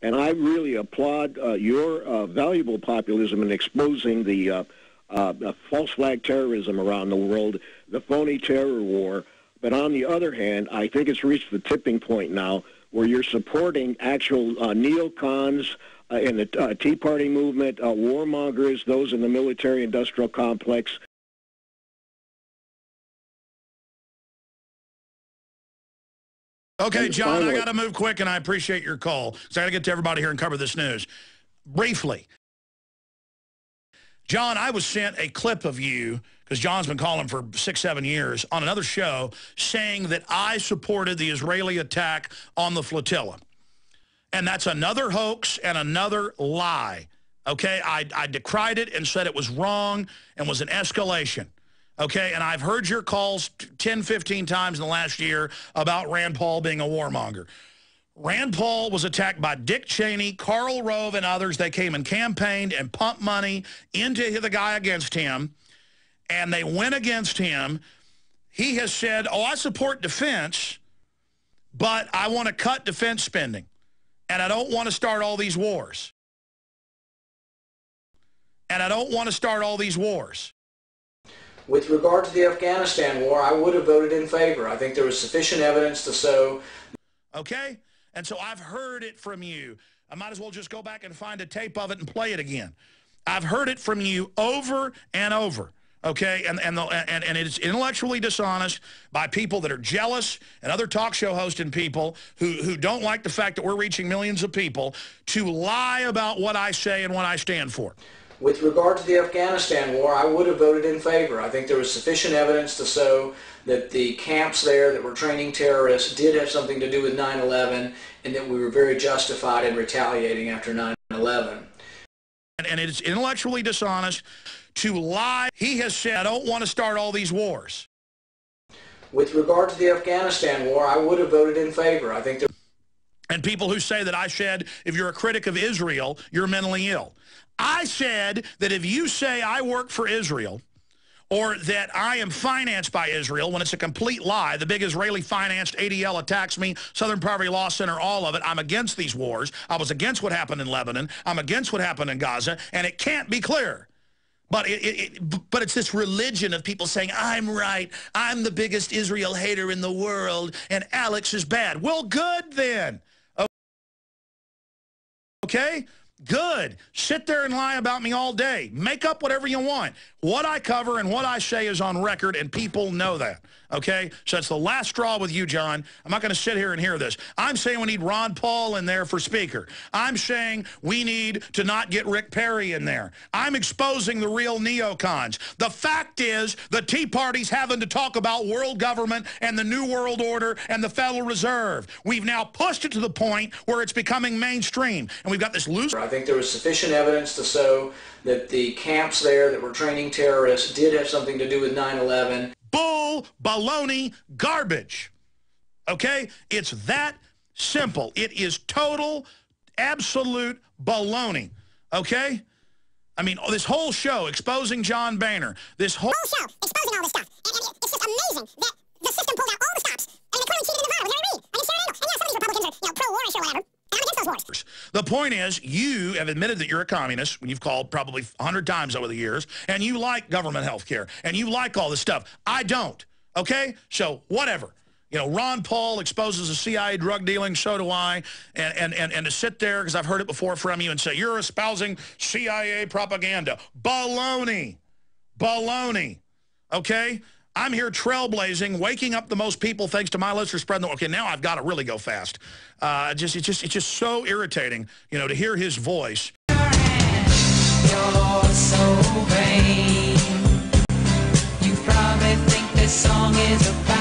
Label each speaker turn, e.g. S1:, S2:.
S1: And I really applaud your valuable populism in exposing the false flag terrorism around the world, the phony terror war. But on the other hand, I think it's reached the tipping point now where you're supporting actual neocons in the Tea Party movement, warmongers, those in the military-industrial complex.
S2: Okay, John, I got to move quick, and I appreciate your call. So I got to get to everybody here and cover this news. Briefly, John, I was sent a clip of you, because John's been calling for 6-7 years, on another show, saying that I supported the Israeli attack on the flotilla. And that's another hoax and another lie. Okay, I decried it and said it was wrong and was an escalation. Okay, and I've heard your calls 10, 15 times in the last year about Rand Paul being a warmonger. Rand Paul was attacked by Dick Cheney, Karl Rove, and others. They came and campaigned and pumped money into the guy against him, and they went against him. He has said, oh, I support defense, but I want to cut defense spending, and I don't want to start all these wars. And I don't want to start all these wars.
S3: With regard to the Afghanistan war, I would have voted in favor. I think there was sufficient evidence to show.
S2: Okay? And so I've heard it from you. I might as well just go back and find a tape of it and play it again. I've heard it from you over and over. Okay? And it's intellectually dishonest by people that are jealous and other talk show hosting people who don't like the fact that we're reaching millions of people to lie about what I say and what I stand for.
S3: With regard to the Afghanistan war, I would have voted in favor. I think there was sufficient evidence to show that the camps there that were training terrorists did have something to do with 9/11, and that we were very justified in retaliating after 9/11.
S2: And it's intellectually dishonest to lie. He has said, I don't want to start all these wars.
S3: With regard to the Afghanistan war, I would have voted in favor. I think there.
S2: And people who say that I said, if you're a critic of Israel, you're mentally ill. I said that if you say I work for Israel or that I am financed by Israel, when it's a complete lie, the big Israeli-financed ADL attacks me, Southern Poverty Law Center, all of it, I'm against these wars. I was against what happened in Lebanon. I'm against what happened in Gaza, and it can't be clearer. But it's this religion of people saying, I'm right, I'm the biggest Israel hater in the world, and Alex is bad. Well, good then. Okay? Good. Sit there and lie about me all day. Make up whatever you want. What I cover and what I say is on record, and people know that. Okay? So that's the last straw with you, John. I'm not going to sit here and hear this. I'm saying we need Ron Paul in there for speaker. I'm saying we need to not get Rick Perry in there. I'm exposing the real neocons. The fact is the Tea Party's having to talk about world government and the New World Order and the Federal Reserve. We've now pushed it to the point where it's becoming mainstream, and we've got this loose.
S3: I think there was sufficient evidence to show that the camps there that were training terrorists did have something to do with 9/11.
S2: Bull, baloney, garbage. Okay? It's that simple. It is total, absolute baloney. Okay? I mean, this whole show, exposing John Boehner, this whole
S4: show, exposing all this stuff. And it's just amazing that the system pulled out all the stops, and they clearly cheated in the vote with Hillary Reid. And it's Sherry Angel. And yeah, some of these Republicans are, pro-war or whatever. And I'm against those wars.
S2: The point is, you have admitted that you're a communist, when you've called probably 100 times over the years, and you like government health care, and you like all this stuff. I don't, okay? So, whatever. You know, Ron Paul exposes the CIA drug dealing, so do I, and to sit there, because I've heard it before from you, and say, you're espousing CIA propaganda. Baloney. Baloney. Okay? I'm here trailblazing, waking up the most people thanks to my listeners spreading the... Okay, now I've got to really go fast. It's just so irritating, you know, to hear his voice.
S5: You're so vain. You probably think this song is about